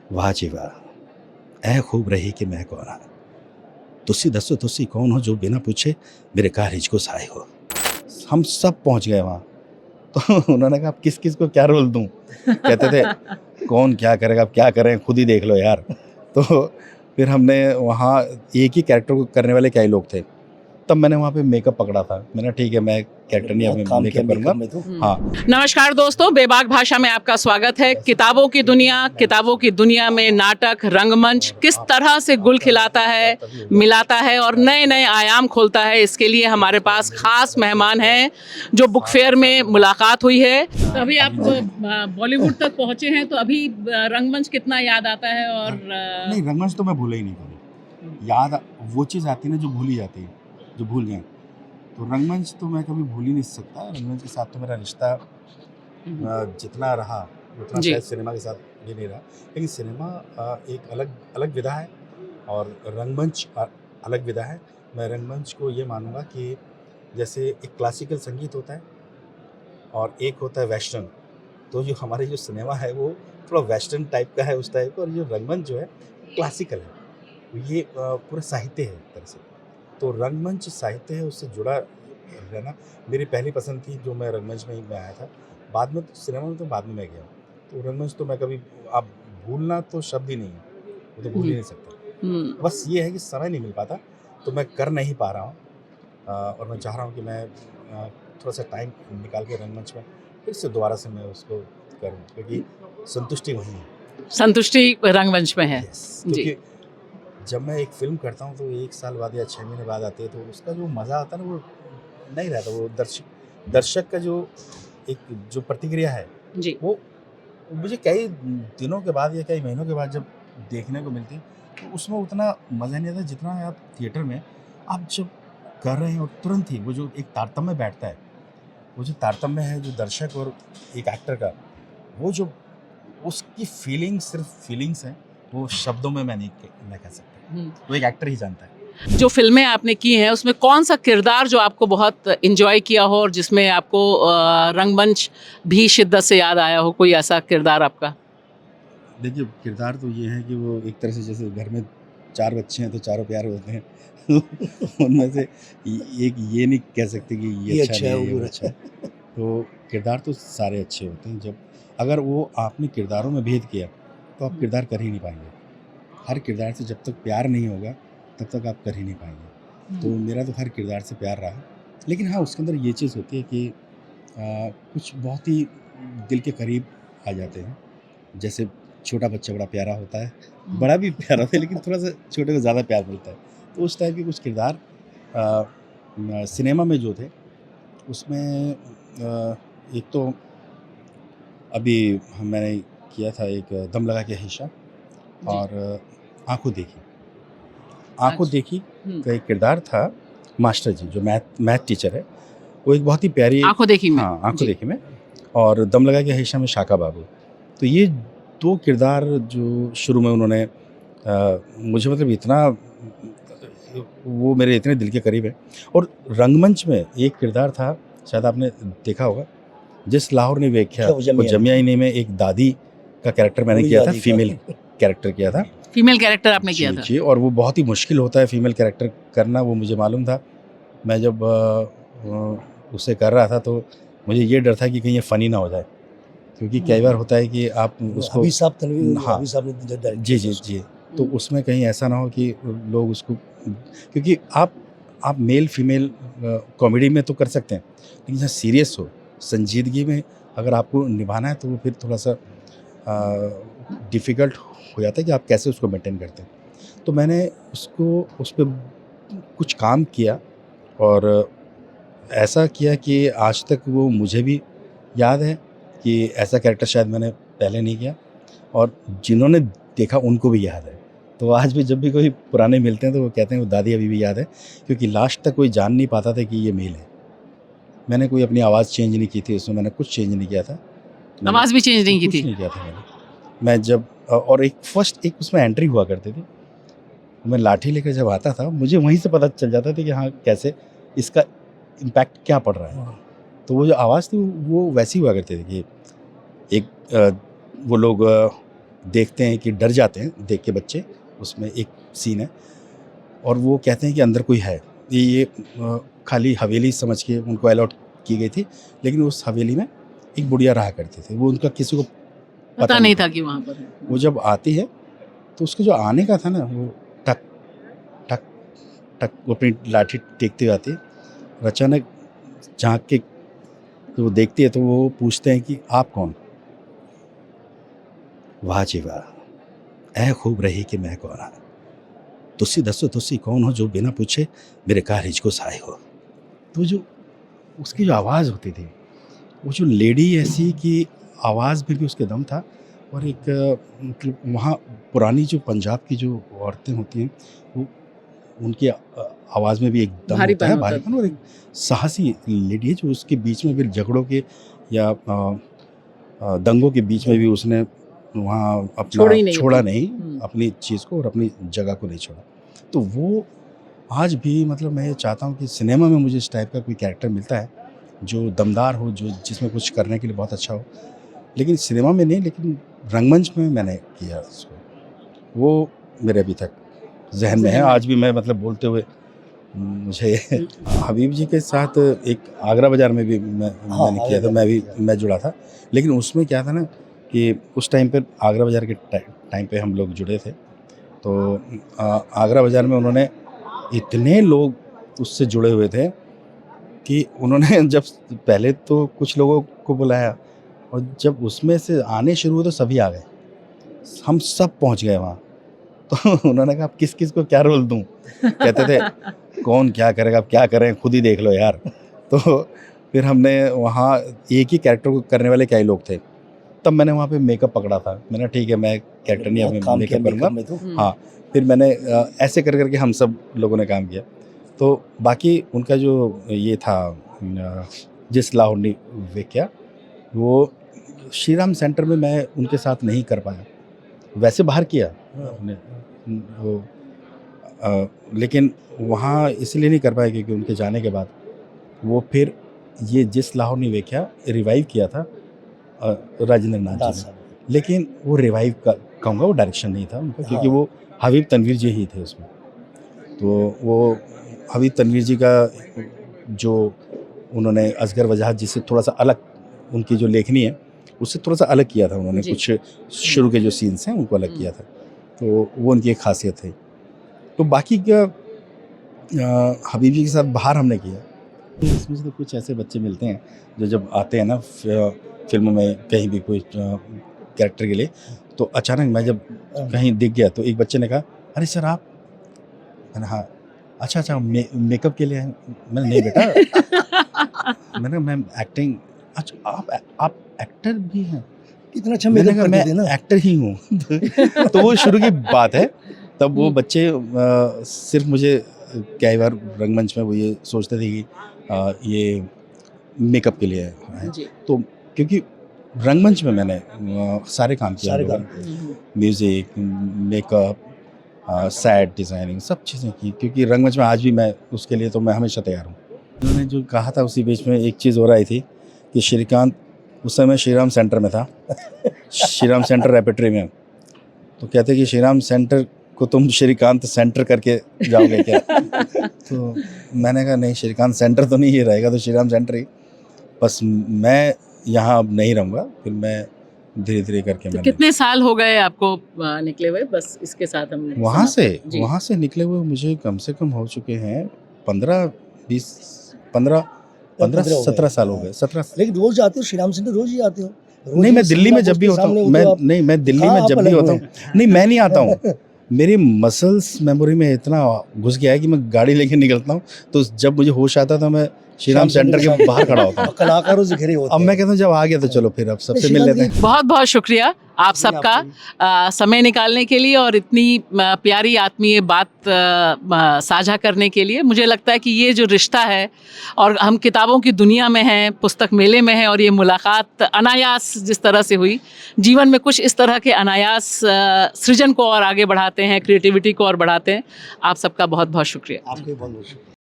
वाह जी वाह, ऐ खूब रही कि मैं कौन। तुसी दसो तुसी कौन हो जो बिना पूछे मेरे कारज को साए हो। हम सब पहुंच गए वहाँ। तो उन्होंने कहा, अब किस किस को क्या रोल दूं। कहते थे, कौन क्या करेगा, अब क्या करें, खुद ही देख लो यार। तो फिर हमने वहाँ एक ही कैरेक्टर को करने वाले क्या ही लोग थे। तब मैंने वहाँ पे मेकअप पकड़ा था। मैंने ठीक है, मैं कैरेक्टर नहीं, अब मैं मेकअप करूंगा। हाँ। नमस्कार दोस्तों, बेबाक भाषा में आपका स्वागत है। किताबों की दुनिया में नाटक, रंगमंच किस तरह से गुल खिलाता है, मिलाता है और नए नए आयाम खोलता है, इसके लिए हमारे पास खास मेहमान हैं जो बुक फेयर में मुलाकात हुई है। तो अभी आप बॉलीवुड तक पहुंचे हैं, तो अभी रंगमंच कितना याद आता है? और नहीं, रंगमंच तो मैं भूला ही नहीं कभी। याद वो चीज़ आती है ना जो भूली जाती है, जो भूल गए। तो रंगमंच तो मैं कभी भूल ही नहीं सकता। रंगमंच के साथ तो मेरा रिश्ता जितना रहा उतना शायद सिनेमा के साथ भी नहीं रहा। लेकिन सिनेमा एक अलग अलग विधा है और रंगमंच अलग विधा है। मैं रंगमंच को ये मानूंगा कि जैसे एक क्लासिकल संगीत होता है और एक होता है वेस्टर्न। तो जो हमारे जो सिनेमा है वो थोड़ा वेस्टर्न टाइप का है, उस टाइप का। और जो रंगमंच जो है क्लासिकल है। तो ये पूरा साहित्य है एक तरह से। तो रंगमंच साहित्य है, उससे जुड़ा रहना मेरी पहली पसंद थी। जो मैं रंगमंच में ही मैं आया था। बाद में सिनेमा में तो बाद में मैं गया। तो रंगमंच तो मैं कभी, आप भूलना तो शब्द ही नहीं है, वो तो भूल ही नहीं सकता। बस ये है कि समय नहीं मिल पाता, तो मैं कर नहीं पा रहा हूँ। और मैं चाह रहा हूँ कि मैं थोड़ा सा टाइम निकाल के रंगमंच में फिर से दोबारा से मैं उसको करूँ, क्योंकि संतुष्टि वही है। संतुष्टि रंगमंच में है। क्योंकि जब मैं एक फिल्म करता हूँ तो 1 साल बाद या 6 महीने बाद आती है, तो उसका जो मज़ा आता है ना वो नहीं रहता। वो दर्शक का जो एक जो प्रतिक्रिया है जी। वो मुझे कई दिनों के बाद या कई महीनों के बाद जब देखने को मिलती है, तो उसमें उतना मज़ा नहीं आता जितना आप थिएटर में आप जब कर रहे हैं और तुरंत ही वो जो एक तारतम्य बैठता है, वो जो तारतम्य है जो दर्शक और एक एक्टर का, वो जो उसकी फीलिंग सिर्फ फीलिंग्स हैं, वो शब्दों में मैं नहीं कह सकता। वो एक एक्टर ही जानता है। जो फिल्में आपने की हैं उसमें कौन सा किरदार जो आपको बहुत एंजॉय किया हो और जिसमें आपको रंगमंच भी शिद्दत से याद आया हो, कोई ऐसा किरदार आपका? देखिए, किरदार तो ये है कि वो एक तरह से जैसे घर में 4 बच्चे हैं तो चारों प्यारे होते हैं। उनमें से एक ये नहीं कह सकते कि ये अच्छा नहीं है, ये अच्छा है। तो किरदार तो सारे अच्छे होते हैं। जब अगर वो आपने किरदारों में भेद किया तो आप किरदार कर ही नहीं पाएंगे। हर किरदार से जब तक प्यार नहीं होगा तब तक आप कर ही नहीं पाएंगे। तो मेरा तो हर किरदार से प्यार रहा। लेकिन हाँ, उसके अंदर ये चीज़ होती है कि कुछ बहुत ही दिल के करीब आ जाते हैं। जैसे छोटा बच्चा बड़ा प्यारा होता है, बड़ा भी प्यारा होता है, लेकिन थोड़ा-सा छोटे को ज़्यादा प्यार मिलता है। तो उस टाइप के कुछ किरदार सिनेमा में जो थे उसमें एक तो अभी मैंने किया था एक दम लगा के हिस्सा और आँखों देखी। आँखों देखी का एक किरदार था मास्टर जी, जो मैथ टीचर है। वो एक बहुत ही प्यारी आँखों देखी में। हाँ, आँखों देखी में। और दम लगा के हिस्सा में शाका बाबू। तो ये 2 किरदार जो शुरू में उन्होंने मुझे मतलब इतना वो मेरे इतने दिल के करीब है। और रंगमंच में एक किरदार था, शायद आपने देखा होगा, जिस लाहौर ने वेख्या वो जमिया ही नहीं में एक दादी का कैरेक्टर मैंने किया था, फीमेल कैरेक्टर किया था। फीमेल कैरेक्टर आपने किया था? जी, और वो बहुत ही मुश्किल होता है फीमेल कैरेक्टर करना, वो मुझे मालूम था। मैं जब उसे कर रहा था तो मुझे ये डर था कि कहीं ये फ़नी ना हो जाए, क्योंकि कई बार होता है कि आप उसको हबीब साहब तनवीर हाँ, हबीब साहब ने डायरेक्ट जी, जी, जी। तो उसमें कहीं ऐसा ना हो कि लोग उसको, क्योंकि आप मेल फीमेल कॉमेडी में तो कर सकते हैं, लेकिन जहाँ सीरियस हो, संजीदगी में अगर आपको निभाना है तो वो फिर थोड़ा-सा डिफ़िकल्ट हो जाता है कि आप कैसे उसको मेंटेन करते हैं। तो मैंने उसको उस पे कुछ काम किया और ऐसा किया कि आज तक वो मुझे भी याद है कि ऐसा कैरेक्टर शायद मैंने पहले नहीं किया, और जिन्होंने देखा उनको भी याद है। तो आज भी जब भी कोई पुराने मिलते हैं तो वो कहते हैं वो दादी अभी भी याद है, क्योंकि लास्ट तक कोई जान नहीं पाता था कि ये मेल है। मैंने कोई अपनी आवाज़ चेंज नहीं की थी उसमें, मैंने कुछ चेंज नहीं किया था। आवाज़ भी चेंज नहीं की थी? कुछ नहीं किया था मैंने। मैं जब और एक उसमें एंट्री हुआ करती थी। मैं लाठी लेकर जब आता था, मुझे वहीं से पता चल जाता था कि हाँ, कैसे इसका इम्पैक्ट क्या पड़ रहा है। तो वो जो आवाज़ थी वो वैसी हुआ करती थी कि एक वो लोग देखते हैं कि डर जाते हैं देख के बच्चे। उसमें एक सीन है और वो कहते हैं कि अंदर कोई है। ये खाली हवेली समझ के उनको अलॉट की गई थी, लेकिन उस हवेली में एक बुढ़िया रहा करती थी। वो उनका किसी को पता नहीं था कि वहाँ पर है। वो जब आती है तो उसके जो आने का था ना, वो टक टक टक वो अपनी लाठी टेकती हुई आती है। और अचानक झाँक के तो वो देखती है तो वो पूछते हैं कि आप कौन? वाह जी वाह, ऐ खूब रही कि मैं कौन हाँ, तुसी दसो तुसी कौन हो जो बिना पूछे मेरे कारज को साए हो। तो जो उसकी जो आवाज़ होती थी, वो जो लेडी ऐसी कि आवाज़ में भी उसके दम था। और एक मतलब वहाँ पुरानी जो पंजाब की जो औरतें होती हैं, वो उनकी आवाज़ में भी एक दम भारीपन होता है, होता है। भारीपन, और एक साहसी लेडी है जो उसके बीच में भी झगड़ों के या दंगों के बीच में भी उसने वहाँ अपना छोड़ी नहीं छोड़ा अपनी। नहीं अपनी चीज़ को, और अपनी जगह को नहीं छोड़ा। तो वो आज भी मतलब मैं ये चाहता हूँ कि सिनेमा में मुझे इस टाइप का कोई कैरेक्टर मिलता है जो दमदार हो, जो जिसमें कुछ करने के लिए बहुत अच्छा हो। लेकिन सिनेमा में नहीं, लेकिन रंगमंच में मैंने किया उसको, वो मेरे अभी तक ज़हन में है। आज भी मैं मतलब बोलते हुए मुझे हबीब जी के साथ एक आगरा बाज़ार में भी मैंने किया था, मैं जुड़ा था। लेकिन उसमें क्या था ना कि उस टाइम पर आगरा बाज़ार के टाइम पे हम लोग जुड़े थे। तो आगरा बाज़ार में उन्होंने इतने लोग उससे जुड़े हुए थे कि उन्होंने जब पहले तो कुछ लोगों को बुलाया, और जब उसमें से आने शुरू हुए तो सभी आ गए, हम सब पहुंच गए वहाँ। तो उन्होंने कहा, किस किस को क्या रोल दूं? कहते थे कौन क्या करेगा, आप क्या करें, खुद ही देख लो यार। तो फिर हमने वहाँ एक ही कैरेक्टर को करने वाले क्या ही लोग थे। तब मैंने वहाँ पे मेकअप पकड़ा था। मैंने ठीक है, मैं कैरेक्टर नहीं, अपने मेकअप करूँगा। हाँ, फिर मैंने ऐसे कर करके हम सब लोगों ने काम किया। तो बाकी उनका जो ये था जिस लाहौरी वेख्या, वो श्री राम सेंटर में मैं उनके साथ नहीं कर पाया। वैसे बाहर किया हमने वो, लेकिन वहाँ इसलिए नहीं कर पाया क्योंकि उनके जाने के बाद वो फिर ये जिस लाहौरी वेख्या रिवाइव किया था राजेंद्र नाथ जी ने। लेकिन वो रिवाइव का कहूँगा, वो डायरेक्शन नहीं था उनका, क्योंकि वो हबीब तनवीर जी ही थे उसमें। तो वो हबीब तनवीर जी का जो उन्होंने असगर वजाहत जी से थोड़ा सा अलग, उनकी जो लेखनी है उससे थोड़ा सा अलग किया था उन्होंने। कुछ शुरू के जो सीन्स हैं उनको अलग किया था, तो वो उनकी एक खासियत है। तो बाकी क्या हबीब जी के साथ बाहर हमने किया। इसमें से तो कुछ ऐसे बच्चे मिलते हैं जो जब आते हैं ना फिल्म में कहीं भी कोई कैरेक्टर के लिए, तो अचानक मैं जब कहीं दिख गया तो एक बच्चे ने कहा, अरे सर आप? मैंने हाँ, अच्छा मेकअप के लिए? मैंने नहीं बेटा। मैंने मैं एक्टिंग। अच्छा आप एक्टर भी हैं? कितना अच्छा मेकअप करते थे ना। मैं एक्टर ही हूँ। तो वो शुरू की बात है। तब वो बच्चे सिर्फ मुझे कई बार रंगमंच में वो ये सोचते थे कि ये मेकअप के लिए है। तो क्योंकि रंगमंच में मैंने सारे काम किया, म्यूज़िक, मेकअप, सेट डिज़ाइनिंग, सब चीज़ें की, क्योंकि रंगमंच में आज भी मैं उसके लिए तो मैं हमेशा तैयार हूँ। उन्होंने जो कहा था उसी बीच में एक चीज़ हो रही थी कि श्रीकांत उस समय श्रीराम सेंटर में था। श्रीराम सेंटर रेपेट्री में, तो कहते कि श्रीराम सेंटर को तुम श्रीकांत सेंटर करके जाओगे क्या? तो मैंने कहा नहीं, श्रीकांत सेंटर तो नहीं ये रहेगा, तो श्रीराम सेंटर ही, बस मैं यहाँ अब नहीं रहूँगा। फिर मैं धीरे धीरे करके तो कितने साल हो गए आपको निकले हुए? बस इसके साथ हम वहाँ से निकले हुए मुझे कम से कम हो चुके हैं 15-17 साल हो गए। 17। लेकिन रोज आते हो श्री राम सेंटर? रोज ही आते हो? नहीं, मैं दिल्ली में जब भी होता हूँ, मैं दिल्ली में जब भी होता हूँ, नहीं मैं नहीं आता हूँ। मेरी मसल्स मेमोरी में इतना घुस गया है कि मैं गाड़ी लेके निकलता हूँ, तो जब मुझे होश आता तो मैं श्री राम सेंटर के बाहर खड़ा होता हूँ। कलाकारों से घिरे होते अब मैं कहता हूँ जब आ गया तो चलो फिर अब सबसे मिल लेते हैं। बहुत बहुत शुक्रिया आप सबका समय निकालने के लिए और इतनी प्यारी आत्मीय बात साझा करने के लिए। मुझे लगता है कि ये जो रिश्ता है, और हम किताबों की दुनिया में हैं, पुस्तक मेले में हैं, और ये मुलाकात अनायास जिस तरह से हुई, जीवन में कुछ इस तरह के अनायास सृजन को और आगे बढ़ाते हैं, क्रिएटिविटी को और बढ़ाते हैं। आप सबका बहुत बहुत शुक्रिया। आपके बहुत बहुत शुक्रिया।